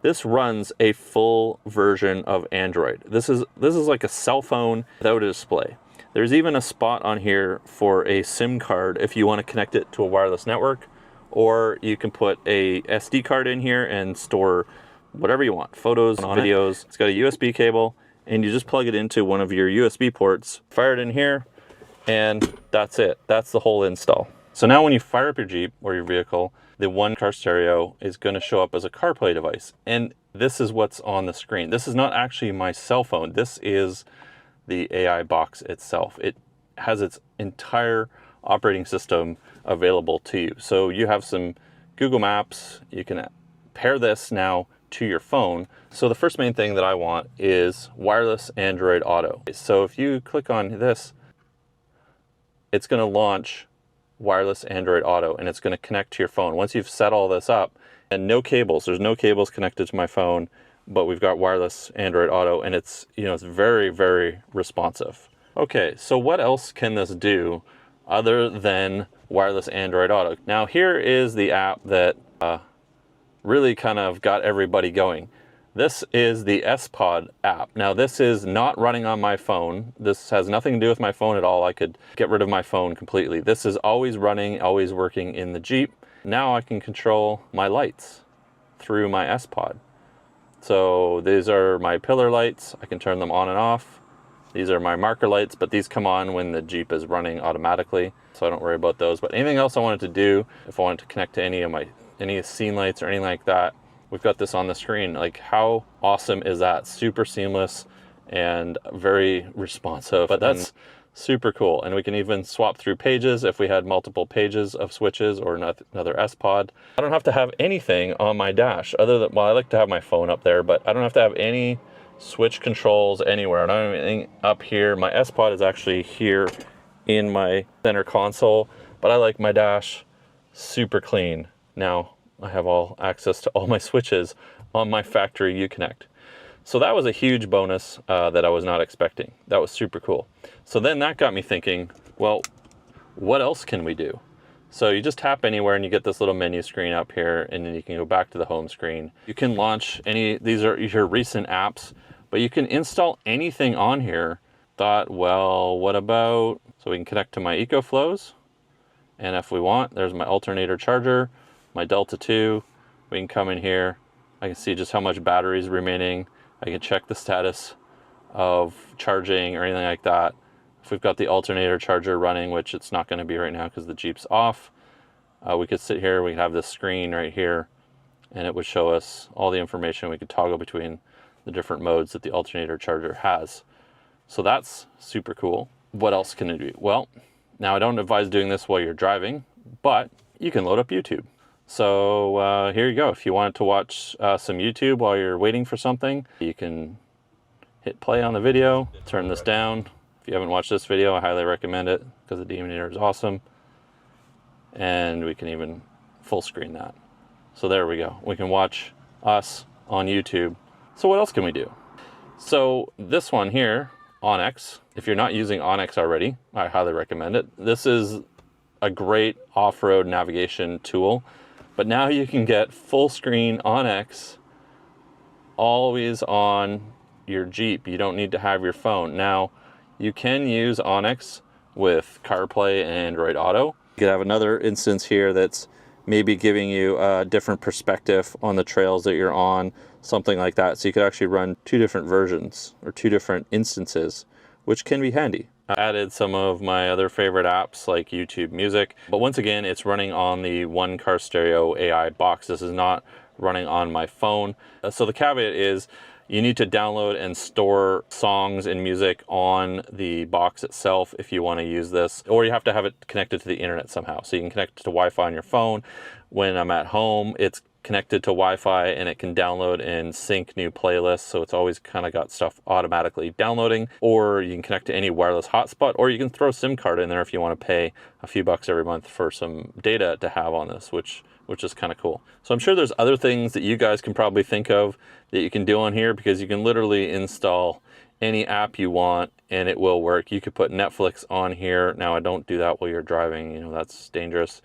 This runs a full version of Android. This is like a cell phone without a display. There's even a spot on here for a SIM card if you want to connect it to a wireless network, or you can put a SD card in here and store whatever you want, photos, videos. It's got a USB cable, and you just plug it into one of your USB ports, fire it in here, and that's it. That's the whole install. So now when you fire up your Jeep or your vehicle, the OneCarStereo is going to show up as a CarPlay device. And this is what's on the screen. This is not actually my cell phone. This is the AI box itself. It has its entire operating system available to you. So you have some Google Maps. You can pair this now to your phone. So the first main thing that I want is wireless Android Auto. So if you click on this, it's going to launch wireless Android Auto, and it's going to connect to your phone. Once you've set all this up, and no cables, there's no cables connected to my phone, but we've got wireless Android Auto, and it's, it's very, very responsive. Okay, so what else can this do other than wireless Android Auto? Now here is the app that really kind of got everybody going. This is the S-Pod app. Now this is not running on my phone. This has nothing to do with my phone at all. I could get rid of my phone completely. This is always running, always working in the Jeep. Now I can control my lights through my S-Pod. So these are my pillar lights. I can turn them on and off. These are my marker lights, but these come on when the Jeep is running automatically, so I don't worry about those. But anything else I wanted to do, if I wanted to connect to any scene lights or anything like that, we've got this on the screen. Like, how awesome is that? Super seamless and very responsive. But that's super cool. And we can even swap through pages if we had multiple pages of switches or another S-Pod. I don't have to have anything on my dash other than, well, I like to have my phone up there, but I don't have to have any switch controls anywhere. I don't have anything up here. My S-Pod is actually here in my center console, but I like my dash super clean. Now I have all access to all my switches on my factory Uconnect. So that was a huge bonus that I was not expecting. That was super cool. So then that got me thinking, well, what else can we do? So you just tap anywhere and you get this little menu screen up here, and then you can go back to the home screen. You can launch these are your recent apps, but you can install anything on here. Thought, well, what about, so we can connect to my EcoFlows. And if we want, there's my alternator charger, my Delta 2. We can come in here. I can see just how much battery is remaining. I can check the status of charging or anything like that. If we've got the alternator charger running, which it's not going to be right now because the Jeep's off, we could sit here, we could have this screen right here, and it would show us all the information. We could toggle between the different modes that the alternator charger has. So that's super cool. What else can it do? Well, now I don't advise doing this while you're driving, but you can load up YouTube. So here you go. If you wanted to watch some YouTube while you're waiting for something, you can hit play on the video, turn this down. If you haven't watched this video, I highly recommend it because the Demonator is awesome. And we can even full screen that. So there we go. We can watch us on YouTube. So what else can we do? So this one here, Onyx, if you're not using Onyx already, I highly recommend it. This is a great off-road navigation tool. But now you can get full screen Onyx always on your Jeep. You don't need to have your phone. Now, you can use Onyx with CarPlay and Android Auto. You could have another instance here that's maybe giving you a different perspective on the trails that you're on, something like that. So you could actually run two different versions or two different instances, which can be handy. I added some of my other favorite apps like YouTube Music, but once again, it's running on the OneCarStereo AI box. This is not running on my phone. So the caveat is you need to download and store songs and music on the box itself if you want to use this, or you have to have it connected to the internet somehow. So you can connect it to Wi-Fi on your phone. When I'm at home, it's connected to Wi-Fi and it can download and sync new playlists, so it's always kind of got stuff automatically downloading. Or you can connect to any wireless hotspot, or you can throw a SIM card in there if you want to pay a few bucks every month for some data to have on this, which is kind of cool. So I'm sure there's other things that you guys can probably think of that you can do on here, because you can literally install any app you want and it will work. You could put Netflix on here. Now I don't do that while you're driving, that's dangerous.